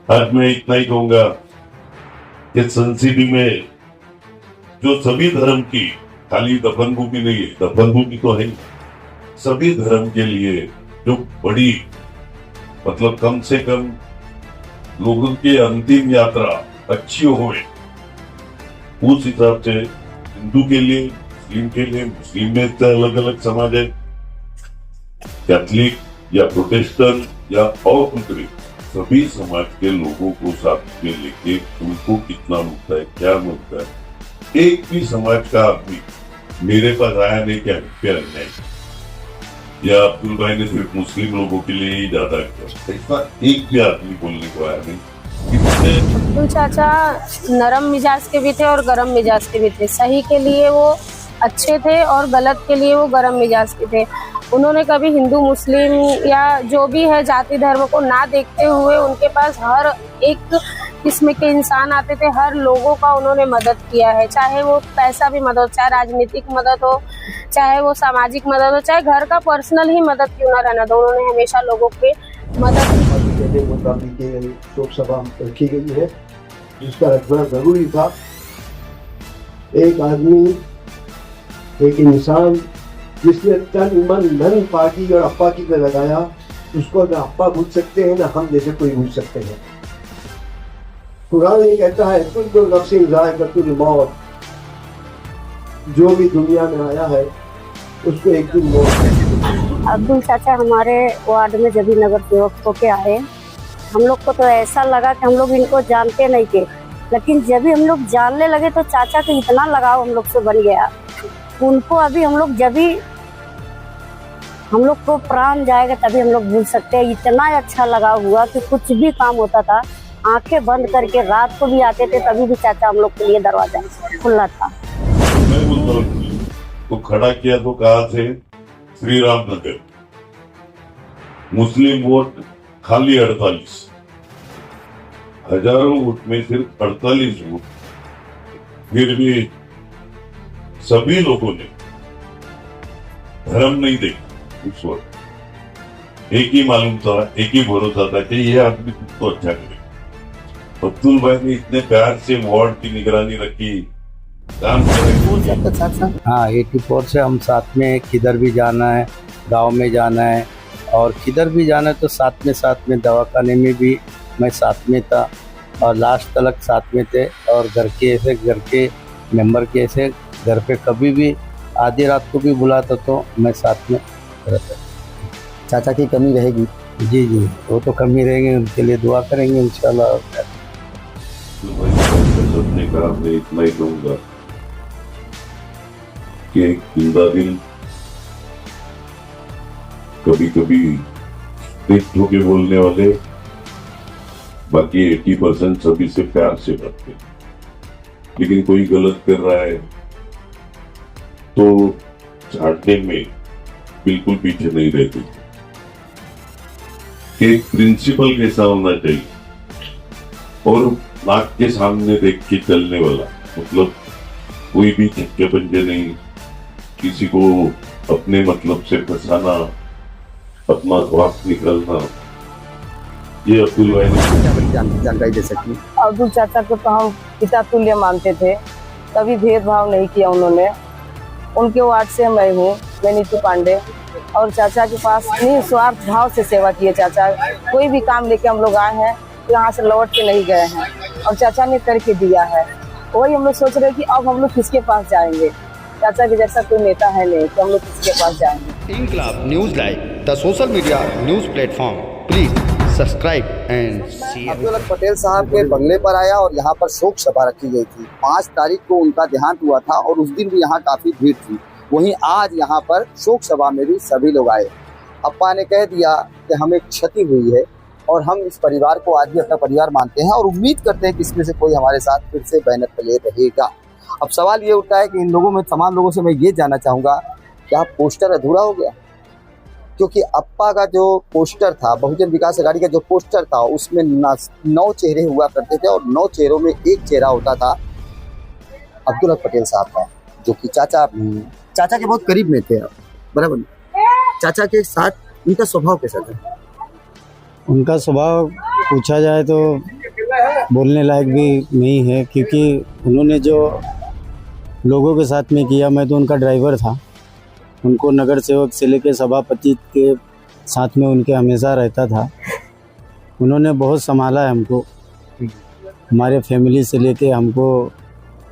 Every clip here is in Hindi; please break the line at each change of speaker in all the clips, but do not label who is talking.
आज मैं इतना ही कहूंगा कि संसिटी में जो सभी धर्म की, खाली दफन भूमि नहीं है, दफन भूमि तो है, सभी धर्म के लिए जो बड़ी, मतलब कम से कम लोगों की अंतिम यात्रा अच्छी हो, उस हिसाब से हिंदू के लिए, मुस्लिम के लिए, मुस्लिम में अलग अलग समाज है, कैथलिक या प्रोटेस्टेंट या और दूसरे सभी समाज के लोगों को साथ में लेके उनको कितना मिलता है, क्या मिलता है, एक भी समाज का आदमी मेरे पास आया नहीं क्या रुपया नहीं, या अब्दुल भाई ने सिर्फ मुस्लिम लोगों के लिए ही ज्यादा किया, ऐसा एक भी आदमी बोलने को आया नहीं।
अब्दुल चाचा नरम मिजाज के भी थे और गरम मिजाज के भी थे। सही के लिए वो अच्छे थे और गलत के लिए वो गरम मिजाज के थे। उन्होंने कभी हिंदू मुस्लिम या जो भी है जाति धर्म को ना देखते हुए उनके पास हर एक किस्म के इंसान आते थे, हर लोगों का उन्होंने मदद किया है, चाहे वो पैसा भी मदद, चाहे राजनीतिक मदद हो, चाहे वो सामाजिक मदद हो, चाहे घर का पर्सनल ही मदद क्यों ना रहना दो, उन्होंने हमेशा लोगों के मदद।
गांधी की शोक सभा रखी गई है जिसका रखना जरूरी था। एक आदमी, एक इंसान जिसने तन मन धन पार्टी और अप्पा की में लगाया, उसको ना अप्पा भूल सकते हैं ना हम जैसे कोई भूल सकते हैं। कुरान ये कहता है कुल्लु नफ्सिन ज़ाइक़तुल मौत, जो भी दुनिया में आया है उसको एक दिन मौत।
अब्दुल चाचा हमारे वार्ड में जब भी नगर सेवक होके आए, हम लोग को तो ऐसा लगा कि हम लोग इनको जानते नहीं थे, लेकिन जब भी हम लोग जानने लगे तो चाचा का इतना लगाव हम लोग से बन गया। उनको अभी हम लोग जब भी हम लोग को प्राण जाएगा तभी हम लोग भूल सकते हैं। इतना अच्छा लगाव हुआ कि कुछ भी काम होता था आंखें बंद करके रात को भी आते थे, तभी भी चाचा हम लोग के लिए दरवाजा खुला था।
मैं बोलता हूँ तो खड़ा किया तो कहा से श्री राम नगर, मुस्लिम वोट खाली 48, हजारों वोट में सिर्फ 48 वोट, फिर भी सभी लोगों ने धर्म नहीं देखा। उस वक्त एक ही मालूम था, एक ही भरोसा था कि ये आदमी खुद तो अच्छा करे। अब्दुल भाई ने इतने प्यार से वार्ड की निगरानी रखी, काम करेंगे।
हाँ, 84 से हम साथ में किधर भी जाना है, गांव में जाना है और किधर भी जाना है तो साथ में दवाखाने में भी मैं साथ में था और लास्ट तक साथ में थे। और घर के मेंबर के ऐसे घर पे कभी भी आधी रात को भी बुलाता तो मैं साथ में रहता।
चाचा की कमी रहेगी?
जी जी, वो तो कमी रहेंगे, उनके लिए दुआ करेंगे इंशाल्लाह।
सबने कहा, मैं इतना ही कहूंगा कि एक जिंदा दिल कभी कभी स्ट्रिक्ट होके बोलने वाले, बाकी 80% सभी से प्यार से करते, लेकिन कोई गलत कर रहा है तो झाड़ने में बिल्कुल पीछे नहीं रहते। एक प्रिंसिपल कैसा होना चाहिए और नाक के सामने देख के चलने वाला, मतलब कोई भी छक्के पंजे नहीं, किसी को अपने मतलब से फंसाना, अपना स्वार्थ निकलना, ये अब्दुल भाई ने
जानकारी दे सकती।
अब्दुल चाचा को तो हम पिता तुल्य मानते थे, कभी भेदभाव नहीं किया उन्होंने। उनके वार्ड से मैं हूँ, मैं नीतू पांडे, और चाचा के पास निस्वार्थ भाव से सेवा की है। चाचा कोई भी काम लेके हम लोग आए हैं तो यहाँ से लौट के नहीं गए हैं और चाचा ने करके दिया है। वही हम लोग सोच रहे हैं कि अब हम लोग किसके पास जाएंगे, चाचा के जैसा कोई नेता है नहीं तो हम लोग किसके पास जाएंगे।
Inquilab news live, the social media news platform, please subscribe and share.
Abdul Patel साहब के बंगले पर आया और यहाँ पर शोक सभा रखी गई थी। 5 तारीख को उनका देहांत हुआ था और उस दिन भी यहाँ काफी भीड़ थी। वहीं आज यहाँ पर शोक सभा में भी सभी लोग आए। अप्पा ने कह दिया कि हमें क्षति हुई है और हम इस परिवार को आज भी अपना परिवार मानते हैं और उम्मीद करते हैं कि इसमें से कोई हमारे साथ फिर से बैनर तले रहेगा। अब सवाल ये उठता है कि इन लोगों में, तमाम लोगों से मैं ये जानना चाहूँगा, क्या पोस्टर अधूरा हो गया? क्योंकि अप्पा का जो पोस्टर था, बहुजन विकास अघाड़ी का जो पोस्टर था, उसमें 9 चेहरे हुआ करते थे और 9 चेहरों में एक चेहरा होता था अब्दुल पटेल साहब का, जो कि चाचा के बहुत करीब में थे। बराबर, चाचा के साथ उनका स्वभाव कैसा था?
उनका स्वभाव पूछा जाए तो बोलने लायक भी नहीं है, क्योंकि उन्होंने जो लोगों के साथ में किया, मैं तो उनका ड्राइवर था, उनको नगर सेवक से लेकर सभापति के साथ में उनके हमेशा रहता था। उन्होंने बहुत संभाला है हमको, हमारे फैमिली से लेके हमको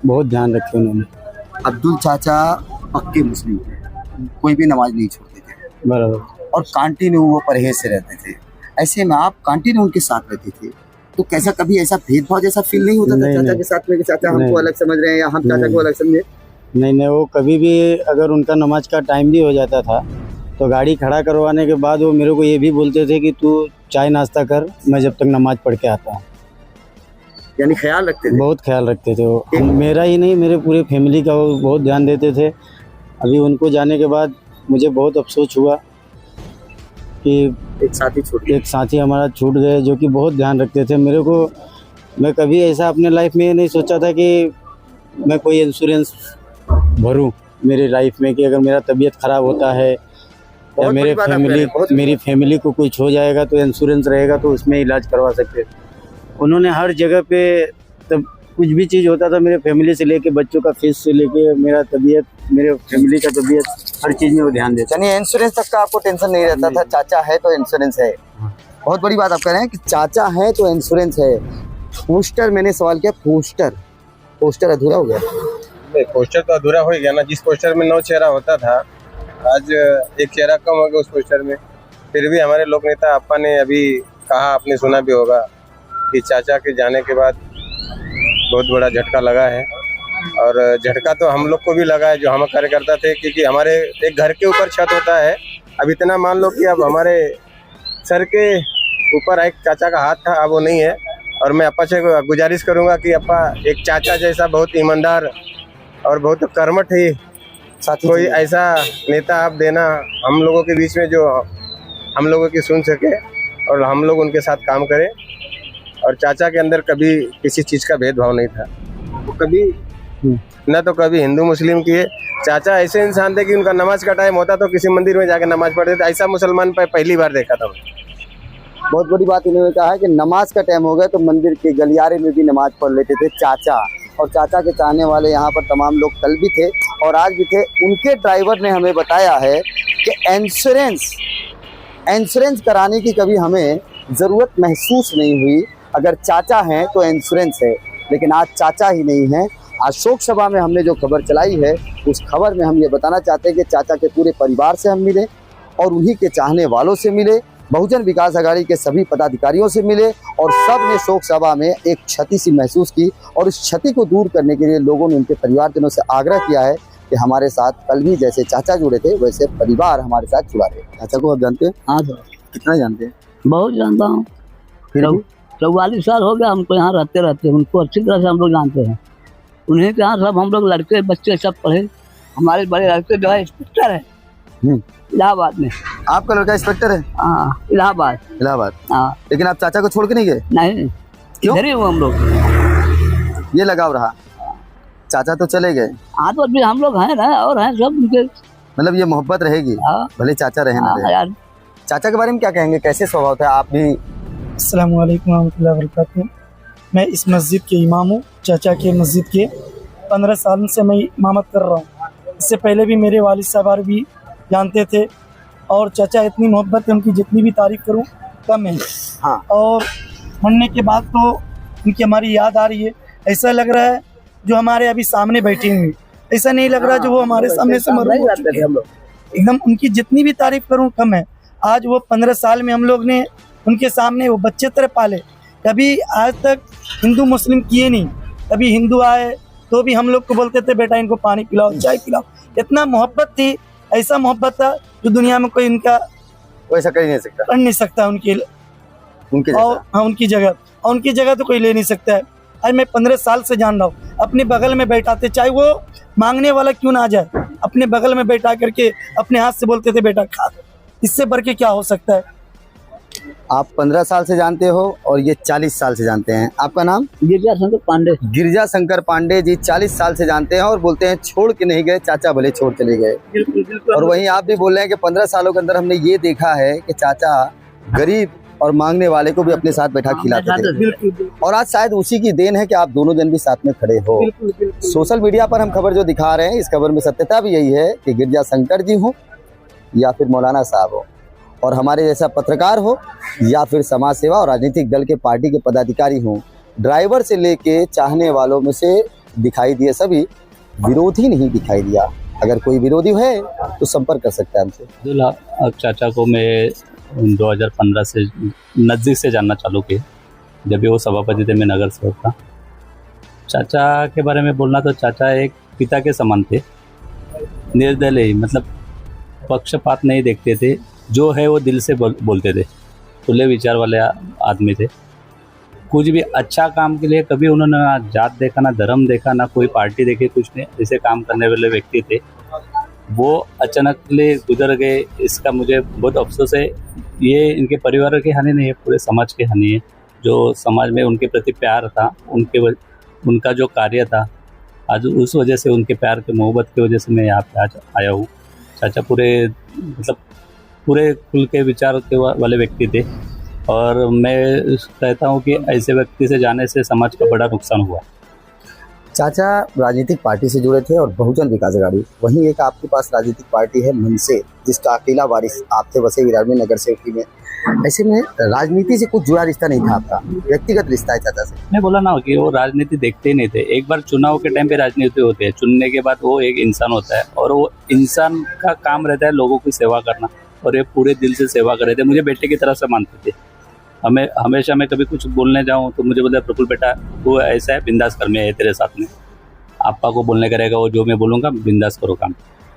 बहुत ध्यान रखे उन्होंने।
अब्दुल चाचा पक्के मुस्लिम थे, कोई भी नमाज नहीं छोड़ते थे
बराबर।
और कंटिन्यू वो परहेज से रहते थे। ऐसे में आप कंटिन्यू उनके साथ रहते थे, तो कैसा कभी ऐसा भेदभाव जैसा फील नहीं होता था
नहीं,
चाचा
नहीं।
के साथ में कि चाचा हमको
नहीं।
अलग समझ रहे हैं या हम चाचा को अलग समझे?
नहीं, वो कभी भी अगर उनका नमाज का टाइम भी हो जाता था तो गाड़ी खड़ा करवाने के बाद वो मेरे को ये भी बोलते थे कि तू चाय नाश्ता कर, मैं जब तक नमाज पढ़ के आता हूँ।
यानी ख्याल रखते थे।
बहुत ख्याल रखते थे वो, मेरा ही नहीं मेरे पूरे फैमिली का वो बहुत ध्यान देते थे। अभी उनको जाने के बाद मुझे बहुत अफसोस हुआ कि एक साथी हमारा छूट गए, जो कि बहुत ध्यान रखते थे मेरे को। मैं कभी ऐसा अपने लाइफ में नहीं सोचा था कि मैं कोई इंश्योरेंस भरूं मेरी लाइफ में, कि अगर मेरा तबीयत ख़राब होता है या मेरी फैमिली को कुछ हो जाएगा तो इंश्योरेंस रहेगा, तो उसमें इलाज करवा सकते। उन्होंने हर जगह पे तब कुछ भी चीज़ होता था, मेरे फैमिली से लेके बच्चों का फीस से लेके मेरा तबीयत, मेरे फैमिली का तबीयत, हर चीज़ में वो ध्यान देते।
यानी इंश्योरेंस तक का आपको टेंशन नहीं रहता था, चाचा है तो इंश्योरेंस है। बहुत बड़ी बात आप कह रहे हैं कि चाचा है तो इंश्योरेंस है। पोस्टर, मैंने सवाल किया, पोस्टर अधूरा हो गया?
नहीं, पोस्टर तो अधूरा हो गया ना। जिस पोस्टर में 9 चेहरा होता था, आज एक चेहरा कम हो गया उस पोस्टर में। फिर भी हमारे लोक नेता आपा ने अभी कहा, आपने सुना भी होगा कि चाचा के जाने के बाद बहुत बड़ा झटका लगा है। और झटका तो हम लोग को भी लगा है जो हम कार्यकर्ता थे, क्योंकि हमारे एक घर के ऊपर छत होता है। अब इतना मान लो कि अब हमारे सर के ऊपर एक चाचा का हाथ था, अब वो नहीं है। और मैं अपा से गुजारिश करूंगा कि अपा एक चाचा जैसा बहुत ईमानदार और बहुत कर्मठ ही कोई ऐसा नेता आप देना हम लोगों के बीच में, जो हम लोगों की सुन सके और हम लोग उनके साथ काम करें। और चाचा के अंदर कभी किसी चीज़ का भेदभाव नहीं था, वो कभी न तो कभी हिंदू मुस्लिम किए। चाचा ऐसे इंसान थे कि उनका नमाज का टाइम होता तो किसी मंदिर में जाकर नमाज पढ़ते थे। ऐसा मुसलमान पहली बार देखा था।
बहुत बड़ी बात इन्होंने कहा है कि नमाज का टाइम हो गया तो मंदिर के गलियारे में भी नमाज पढ़ लेते थे चाचा। और चाचा के चाहने वाले यहाँ पर तमाम लोग कल भी थे और आज भी थे। उनके ड्राइवर ने हमें बताया है कि इंश्योरेंस कराने की कभी हमें ज़रूरत महसूस नहीं हुई। अगर चाचा हैं तो इंश्योरेंस है, लेकिन आज चाचा ही नहीं है। आज शोक सभा में हमने जो खबर चलाई है, उस खबर में हम ये बताना चाहते हैं कि चाचा के पूरे परिवार से हम मिले और उन्हीं के चाहने वालों से मिले, बहुजन विकास आघाड़ी के सभी पदाधिकारियों से मिले और सब ने शोक सभा में एक क्षति सी महसूस की। और उस क्षति को दूर करने के लिए लोगों ने उनके परिवारजनों से आग्रह किया है कि हमारे साथ कल भी जैसे चाचा जुड़े थे वैसे परिवार हमारे साथ जुड़ा रहे। चाचा को आप जानते हैं?
हाँ सर,
कितना जानते हैं?
बहुत जानता हूँ। 44 साल हो गया हमको यहाँ रहते उनको अच्छी तरह से हम लोग जानते हैं। उन्हीं के यहाँ सब हम लोग लड़के बच्चे सब पढ़े। हमारे बड़े लड़के जो है इंस्पेक्टर है इलाहाबाद में।
आपका लड़का इंस्पेक्टर है?
हाँ, इलाहाबाद। हाँ।
लेकिन आप चाचा को छोड़ के नहीं गए?
नहीं,
क्यों?
इधर ही हूँ हम लोग।
ये लगाव रहा, चाचा तो चले गए।
हाँ, तो अभी हम लोग हैं ना, और हैं सब उनके।
मतलब ये मोहब्बत रहेगी, भले चाचा रहे ना रहे।
यार,
चाचा के बारे में क्या कहेंगे, कैसे स्वभाव था? आप भी?
अस्सलाम वालेकुम रहमतुल्लाहि व बरकातहू। मैं इस मस्जिद के इमाम हूँ, चाचा के मस्जिद के। 15 साल से मैं इमामत कर रहा हूँ। इससे पहले भी मेरे वालिद साहब भी जानते थे और चाचा इतनी मोहब्बत है उनकी, जितनी भी तारीफ़ करूँ कम है।
हाँ।
और मरने के बाद तो उनकी हमारी याद आ रही है। ऐसा लग रहा है जो हमारे अभी सामने बैठे हुए, ऐसा नहीं लग रहा जो वो हमारे सामने से मर चुके हैं। एकदम उनकी जितनी भी तारीफ़ करूँ कम है। आज वो 15 साल में हम लोग ने उनके सामने वो बच्चे तरह पाले। कभी आज तक हिंदू मुस्लिम किए नहीं। कभी हिंदू आए तो भी हम लोग को बोलते थे बेटा इनको पानी पिलाओ, चाय पिलाओ। इतना मोहब्बत थी, ऐसा मोहब्बत था जो दुनिया में कोई इनका
वैसा कर नहीं सकता
उनकी जगह। और उनकी जगह तो कोई ले नहीं सकता है। आज मैं 15 साल से जान रहा हूँ। अपने बगल में बैठाते, चाहे वो मांगने वाला क्यों ना आ जाए, अपने बगल में बैठा करके अपने हाथ से बोलते थे बेटा खा। इससे बढ़ के क्या हो सकता है?
आप 15 साल से जानते हो और ये 40 साल से जानते हैं। आपका नाम?
गिरजा शंकर पांडे।
गिरजा शंकर पांडे जी 40 साल से जानते हैं और बोलते हैं छोड़ के नहीं गए, चाचा भले छोड़ चले गए। और वहीं आप भी बोल रहे हैं कि 15 सालों के अंदर हमने ये देखा है कि चाचा गरीब और मांगने वाले को भी अपने साथ बैठा खिलाते थे। और आज शायद उसी की देन है कि आप दोनों जन भी साथ में खड़े हो। सोशल मीडिया पर हम खबर जो दिखा रहे हैं, इस खबर में सत्यता भी यही है कि गिरजा शंकर जी हो या फिर मौलाना साहब हो, और हमारे जैसा पत्रकार हो या फिर समाज सेवा और राजनीतिक दल के पार्टी के पदाधिकारी हों, ड्राइवर से लेके चाहने वालों में से दिखाई दिए सभी, विरोधी नहीं दिखाई दिया। अगर कोई विरोधी है तो संपर्क कर सकता है हमसे।
चाचा को मैं 2015 से नज़दीक से जानना चालू किया, जब भी वो सभापति थे, मैं नगर सेवक था। चाचा के बारे में बोलना तो चाचा एक पिता के समान थे, निर्दलीय, मतलब पक्षपात नहीं देखते थे, जो है वो दिल से बोलते थे, खुले विचार वाले आदमी थे। कुछ भी अच्छा काम के लिए कभी उन्होंने ना जात देखा, ना धर्म देखा, ना कोई पार्टी देखी, कुछ नहीं, ऐसे काम करने वाले व्यक्ति थे। वो अचानक लिए गुजर गए, इसका मुझे बहुत अफसोस है। ये इनके परिवार की हानि नहीं है, पूरे समाज की हानि है। जो समाज में उनके प्रति प्यार था, उनका जो कार्य था, आज उस वजह से, उनके प्यार के मोहब्बत की वजह से मैं यहाँ पे आज आया हूँ। चाचा पूरे खुल के विचार के वाले व्यक्ति थे, और मैं कहता हूँ कि ऐसे व्यक्ति से जाने से समाज का बड़ा नुकसान हुआ।
चाचा राजनीतिक पार्टी से जुड़े थे और बहुजन विकास अघाड़ी, वहीं एक आपके पास राजनीतिक पार्टी है मनसे, जिसका अकेला वारिस आप थे वसई विरार में नगर सेवकी में। ऐसे में राजनीति से कुछ जुड़ा रिश्ता नहीं था आपका, व्यक्तिगत रिश्ता है चाचा से।
मैं बोला ना कि वो राजनीति देखते ही नहीं थे। एक बार चुनाव के टाइम पे राजनीति होती है, चुनने के बाद वो एक इंसान होता है, और वो इंसान का काम रहता है लोगों की सेवा करना, और ये पूरे दिल से सेवा कर रहे थे। मुझे बेटे की तरह से मानते थे। हमेशा मैं कभी कुछ बोलने जाऊँ तो मुझे बोलते प्रफुल्ल बेटा वो ऐसा है, बिंदास कर, मैं है तेरे साथ में, आपा को बोलने करेगा, वो जो मैं बोलूँगा बिंदास करो काम।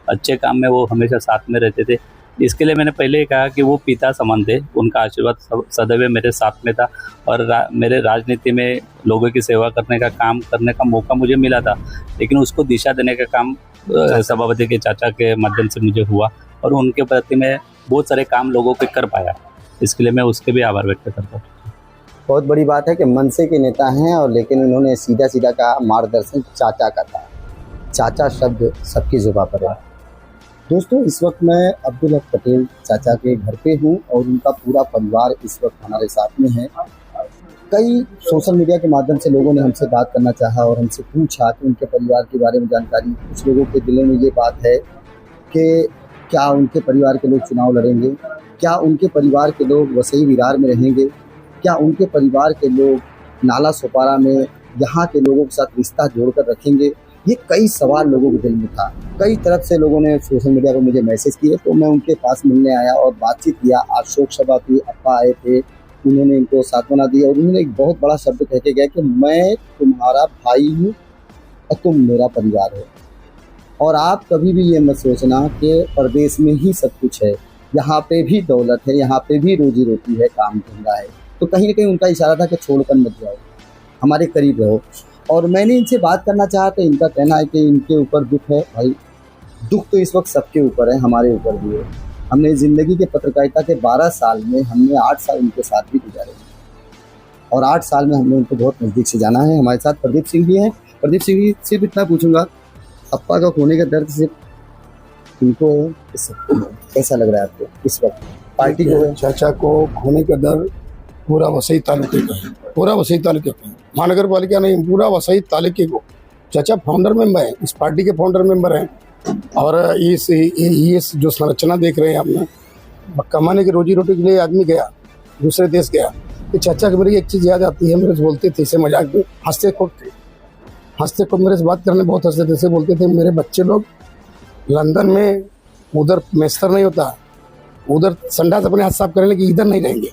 अच्छे काम में वो हमेशा साथ में रहते थे। इसके लिए मैंने पहले ही कहा कि वो पिता समान थे, उनका आशीर्वाद सदैव मेरे साथ में था, और मेरे राजनीति में लोगों की सेवा करने का काम करने का मौका मुझे मिला था, लेकिन उसको दिशा देने का काम सभापति के चाचा के माध्यम से मुझे हुआ, और उनके प्रति मैं बहुत सारे काम लोगों के कर पाया। इसके लिए मैं उसके भी आभार व्यक्त करता हूँ।
बहुत बड़ी बात है कि मनसे के नेता हैं, और लेकिन उन्होंने सीधा सीधा कहा मार्गदर्शन चाचा का था। चाचा शब्द सबकी जुबान पर है। दोस्तों, इस वक्त मैं अब्दुल हक पटेल चाचा के घर पे हूँ, और उनका पूरा परिवार इस वक्त हमारे साथ में है। कई सोशल मीडिया के माध्यम से लोगों ने हमसे बात करना चाहा और हमसे पूछा कि उनके परिवार के बारे में जानकारी। कुछ लोगों के दिलों में ये बात है कि क्या उनके परिवार के लोग चुनाव लड़ेंगे, क्या उनके परिवार के लोग वसई विरार में रहेंगे, क्या उनके परिवार के लोग नाला सोपारा में यहाँ के लोगों के साथ रिश्ता जोड़कर रखेंगे। ये कई सवाल लोगों के दिल में था। कई तरफ से लोगों ने सोशल मीडिया पर मुझे मैसेज किए, तो मैं उनके पास मिलने आया और बातचीत किया। आज शोक सभा थी, अप्पा आए थे, उन्होंने इनको सांत्वना दी, और उन्होंने एक बहुत बड़ा शब्द कह के गया कि मैं तुम्हारा भाई हूँ और तुम मेरा परिवार हो, और आप कभी भी ये मत सोचना कि प्रदेश में ही सब कुछ है, यहाँ पे भी दौलत है, यहाँ पे भी रोजी रोटी है, काम धंधा है। तो कहीं ना कहीं उनका इशारा था कि छोड़कर मत जाओ, हमारे करीब रहो। और मैंने इनसे बात करना चाहा तो इनका कहना है कि इनके ऊपर दुख है। भाई, दुख तो इस वक्त सबके ऊपर है, हमारे ऊपर भी है। हमने ज़िंदगी के पत्रकारिता के 12 साल में हमने 8 साल उनके साथ भी गुजारे, और 8 साल में हमने उनको बहुत नज़दीक से जाना है। हमारे साथ प्रदीप सिंह भी हैं। प्रदीप सिंह जी, सिर्फ इतना पूछूंगा, अप्पा का खोने का दर्द सिर्फ इनको कैसा लग रहा है आपको इस वक्त? पार्टी को,
चाचा को खोने का दर्द पूरा वसई तालुके का है, पूरा वसई तालुके का, महानगर पालिका नहीं, पूरा वसई तालुके को। चाचा फाउंडर मेंबर है, इस पार्टी के फाउंडर मेंबर हैं, और ये जो संरचना देख रहे हैं आपने, कमाने की रोजी रोटी के लिए आदमी गया, दूसरे देश गया। कि चाचा की मेरी एक चीज़ याद आती है, मेरे से बोलते थे, इसे मजाक में हंसते को मेरे से बात करने बहुत हंसते थे। इसे बोलते थे, मेरे बच्चे लोग लंदन में, उधर मैस्तर नहीं होता, उधर संडास अपने हाथ साफ करने की, इधर नहीं रहेंगे।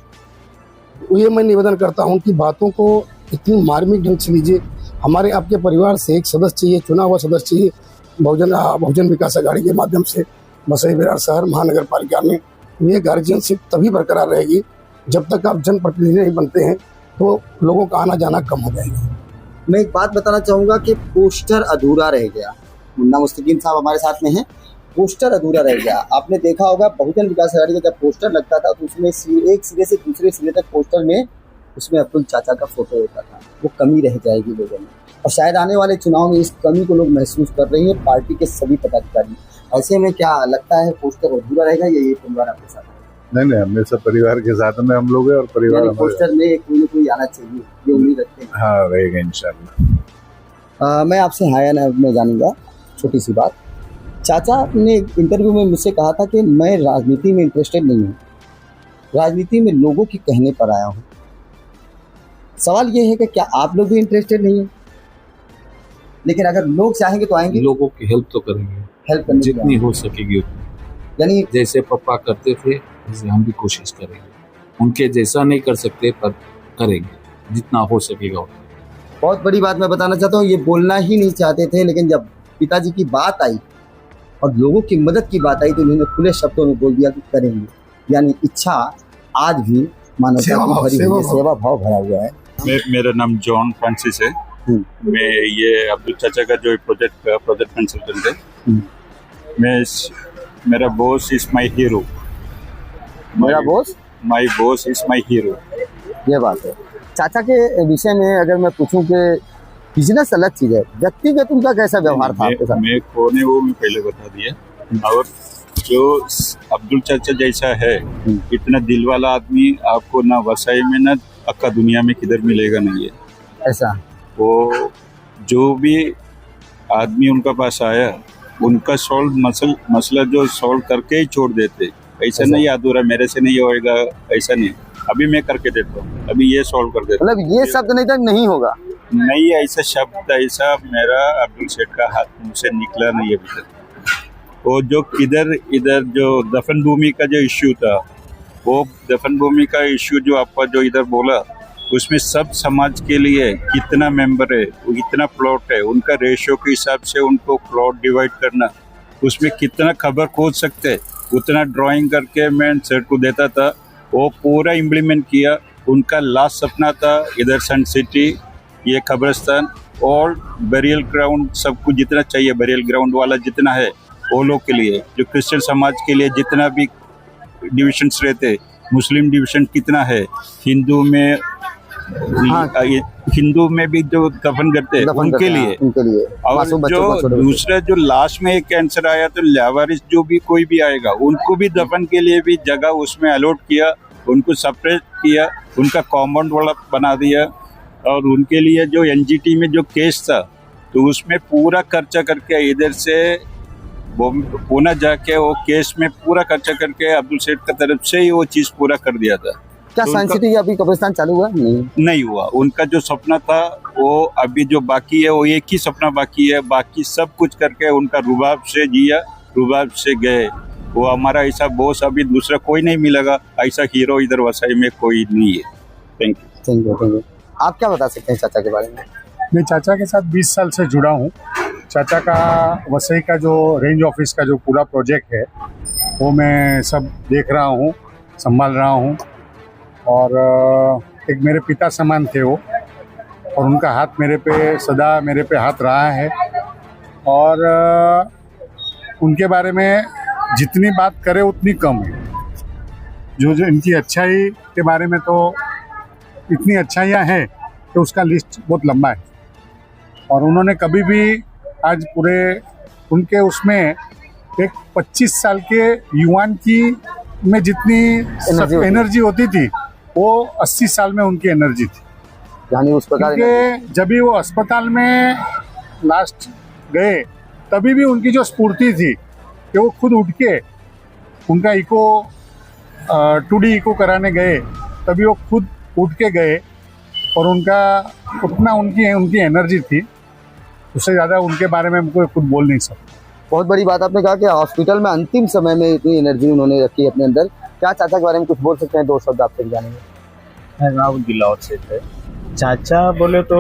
ये मैं निवेदन करता हूँ कि बातों को इतनी मार्मिक ढंग से लीजिए। हमारे आपके परिवार से एक सदस्य चाहिए, चुना हुआ सदस्य चाहिए, बहुजन विकास अघाड़ी के माध्यम से वसई विरार शहर महानगर पालिका में। ये गार्जियनशिप तभी बरकरार रहेगी जब तक आप जनप्रतिनिधि नहीं बनते हैं, तो लोगों का आना जाना कम हो जाएगा।
मैं एक बात बताना चाहूँगा कि पोस्टर अधूरा रह गया। मुन्ना मुस्तकीम साहब हमारे साथ में हैं। पोस्टर अधूरा रह गया। आपने देखा होगा बहुजन विकास अघाड़ी का जब पोस्टर लगता था तो उसमें एक सिरे से दूसरे सिरे तक पोस्टर में उसमें अब्दुल चाचा का फोटो होता था। वो कमी रह जाएगी लोगों में, और शायद आने वाले चुनाव में इस कमी को लोग महसूस कर रहे हैं, पार्टी के सभी पदाधिकारी। ऐसे में क्या लगता है, पोस्टर अधूरा रहेगा या ये परिवार आपके साथ?
नहीं हमेशा परिवार के साथ में हम लोग हैं और परिवार
यानी
हमारे
पोस्टर में कोई न कोई आना चाहिए, ये उम्मीद रखते हैं।
हाँ रहेगा इंशाल्लाह।
मैं आपसे हाया में जानूंगा छोटी सी बात। चाचा ने इंटरव्यू में मुझसे कहा था कि मैं राजनीति में इंटरेस्टेड नहीं हूँ, राजनीति में लोगों के कहने पर आया हूँ। सवाल ये है कि क्या आप लोग भी इंटरेस्टेड नहीं हैं? लेकिन अगर लोग चाहेंगे तो आएंगे।
लोगों की हेल्प तो करेंगे,
हेल्प करने
जितनी हो सकेगी उतनी।
यानी
जैसे पापा करते थे वैसे हम भी कोशिश करेंगे, उनके जैसा नहीं कर सकते पर करेंगे जितना हो सकेगा उतना।
बहुत बड़ी बात मैं बताना चाहता हूँ, ये बोलना ही नहीं चाहते थे, लेकिन जब पिताजी की बात आई और लोगों की मदद की बात आई तो उन्होंने खुले शब्दों में बोल दिया कि करेंगे। यानी इच्छा आज भी मानवता की भरी हुई है, सेवा भाव भरा हुआ है।
मेरा नाम जॉन फ्रांसिस है। मैं ये अब्दुल चाचा का जो प्रोजेक्ट कंसल्टेंट है। मेरा बॉस इज माय हीरो।
मेरा boss
my boss is my hero.
ये बात है। चाचा के विषय में अगर मैं पूछूं कि बिजनेस अलग चीज है, व्यक्तिगत उनका कैसा व्यवहार था आपके साथ?
मैं कौन है वो मैं पहले बता दिया। और जो अब्दुल चाचा जैसा है, इतना दिल वाला आदमी आपको ना वसाई में ना अक्का दुनिया में किधर मिलेगा नहीं है।
ऐसा
वो जो भी आदमी उनका पास आया, उनका मसला जो सॉल्व करके ही छोड़ देते। ऐसा नहीं अधूरा मेरे से नहीं होएगा, ऐसा नहीं, अभी मैं करके देता हूँ, अभी ये सॉल्व कर देता हूँ।
मतलब ये शब्द नहीं तक नहीं होगा,
नहीं ऐसा शब्द ऐसा मेरा अब्दुल सेठ का हाथ मुंह से निकला नहीं अभी तक। वो जो इधर जो दफन भूमि का जो इश्यू था, वो दफन भूमि का इश्यू जो आपका जो इधर बोला, उसमें सब समाज के लिए कितना मेंबर है, कितना प्लॉट है, उनका रेशियो के हिसाब से उनको प्लॉट डिवाइड करना, उसमें कितना खबर खोज सकते, उतना ड्राइंग करके मैं सर को देता था। वो पूरा इम्प्लीमेंट किया। उनका लास्ट सपना था इधर सन सिटी, ये कब्रिस्तान और बेरियल ग्राउंड, सब कुछ जितना चाहिए बेरियल ग्राउंड वाला जितना है वो लोग के लिए, जो क्रिश्चियन समाज के लिए जितना भी डिविजन्स रहते, मुस्लिम डिवीजन कितना है, हिंदू में हिंदू में भी जो दफन करते हैं उनके लिए। और जो दूसरा जो लास्ट में एक कैंसर आया तो लावारिस जो भी कोई भी आएगा उनको भी दफन के लिए भी जगह उसमें अलॉट किया, उनको सेपरेट किया, उनका कॉम्पाउंड वाला बना दिया। और उनके लिए जो एनजीटी में जो केस था तो उसमें पूरा खर्चा करके इधर से पुणे जाके वो केस में पूरा खर्चा करके अब्दुल सेठ का तरफ से ही वो चीज पूरा कर दिया था।
क्या सन सिटी अभी कब्रिस्तान चालू हुआ?
नहीं हुआ। उनका जो सपना था वो अभी जो बाकी है वो एक ही सपना बाकी है, बाकी सब कुछ करके उनका रुबाब से जिया, रुबाब से गए। वो हमारा ऐसा बॉस अभी दूसरा कोई नहीं मिलेगा, ऐसा हीरो इधर वसाई में कोई नहीं है। Thank
you. आप क्या बता सकते हैं चाचा के बारे में?
मैं चाचा के साथ 20 साल से जुड़ा हूँ। चाचा का वसई का जो रेंज ऑफिस का जो पूरा प्रोजेक्ट है वो मैं सब देख रहा हूँ, संभाल रहा हूँ। और एक मेरे पिता समान थे वो, और उनका हाथ सदा मेरे पे हाथ रहा है। और उनके बारे में जितनी बात करें उतनी कम है। जो इनकी अच्छाई के बारे में तो इतनी अच्छाइयाँ हैं कि उसका लिस्ट बहुत लंबा है। और उन्होंने कभी भी आज पूरे उनके उसमें एक 25 साल के युवान की में जितनी एनर्जी होती थी वो 80 साल में उनकी एनर्जी थी।
यानी उस प्रकार
जब भी वो अस्पताल में लास्ट गए तभी भी उनकी जो स्फूर्ति थी कि वो खुद उठ के उनका इको 2D इको कराने गए, तभी वो खुद उठ के गए। और उनका उतना उनकी एनर्जी थी, उससे ज़्यादा उनके बारे में हमको खुद बोल नहीं सकता।
बहुत बड़ी बात आपने कहा कि हॉस्पिटल में अंतिम समय में इतनी एनर्जी उन्होंने रखी अपने अंदर। क्या चाचा के बारे में कुछ बोल सकते हैं? 2 शब्द आपसे जानेंगे।
नाम दिलावत से थे। चाचा बोले तो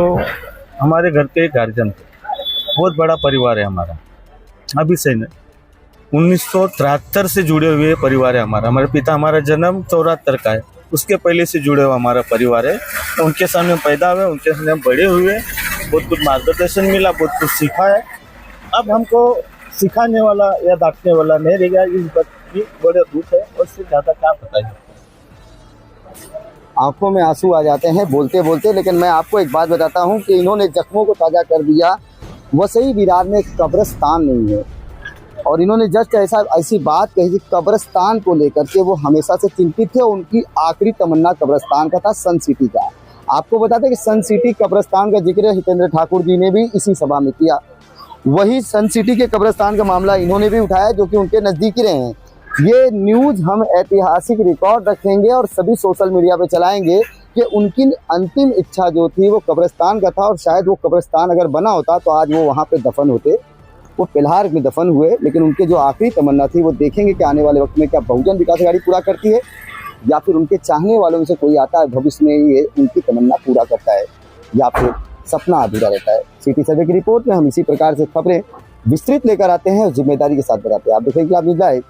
हमारे घर के गार्जियन थे, बहुत बड़ा परिवार है हमारा। अभी से 1973 से जुड़े हुए परिवार है हमारा। हमारे पिता, हमारा जन्म 74 का है, उसके पहले से जुड़े हुआ हमारा परिवार है। तो उनके सामने हम पैदा हुए, उनके सामने हम बड़े हुए, बहुत कुछ मार्गदर्शन मिला, बहुत कुछ सीखा है। अब हमको सिखाने वाला या डांटने वाला नहीं रहेगा, इस बात की बड़े दुख है। और इससे ज़्यादा क्या बताइए।
आंखों में आंसू आ जाते हैं बोलते बोलते। लेकिन मैं आपको एक बात बताता हूं कि इन्होंने जख्मों को ताज़ा कर दिया। वसई विरार में कब्रिस्तान नहीं है, और इन्होंने जस्ट ऐसी बात कही कि कब्रिस्तान को लेकर के वो हमेशा से चिंतित थे। उनकी आखिरी तमन्ना कब्रिस्तान का था, सन सिटी का। आपको बता दें कि सन सिटी कब्रिस्तान का जिक्र हितेंद्र ठाकुर जी ने भी इसी सभा में किया। वही सन सिटी के कब्रिस्तान का मामला इन्होंने भी उठाया, जो कि उनके नज़दीकी रहे हैं। ये न्यूज़ हम ऐतिहासिक रिकॉर्ड रखेंगे और सभी सोशल मीडिया पे चलाएंगे कि उनकी अंतिम इच्छा जो थी वो कब्रिस्तान का था, और शायद वो कब्रिस्तान अगर बना होता तो आज वो वहाँ पे दफन होते। वो पिलहार में दफन हुए, लेकिन उनके जो आखिरी तमन्ना थी वो देखेंगे कि आने वाले वक्त में क्या बहुजन विकास अघाड़ी पूरा करती है या फिर उनके चाहने वालों में से कोई आता है भविष्य में ये उनकी तमन्ना पूरा करता है या फिर सपना अधूरा रहता है। सिटी सर्वे की रिपोर्ट में हम इसी प्रकार से खबरें विस्तृत लेकर आते हैं और जिम्मेदारी के साथ बताते हैं। आप देखेंगे आप लाइव।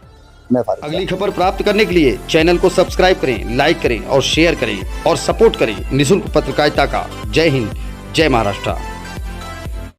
मैं फारूक।
अगली खबर प्राप्त करने के लिए चैनल को सब्सक्राइब करें, लाइक करें और शेयर करें और सपोर्ट करें निःशुल्क पत्रकारिता का। जय हिंद, जय महाराष्ट्र।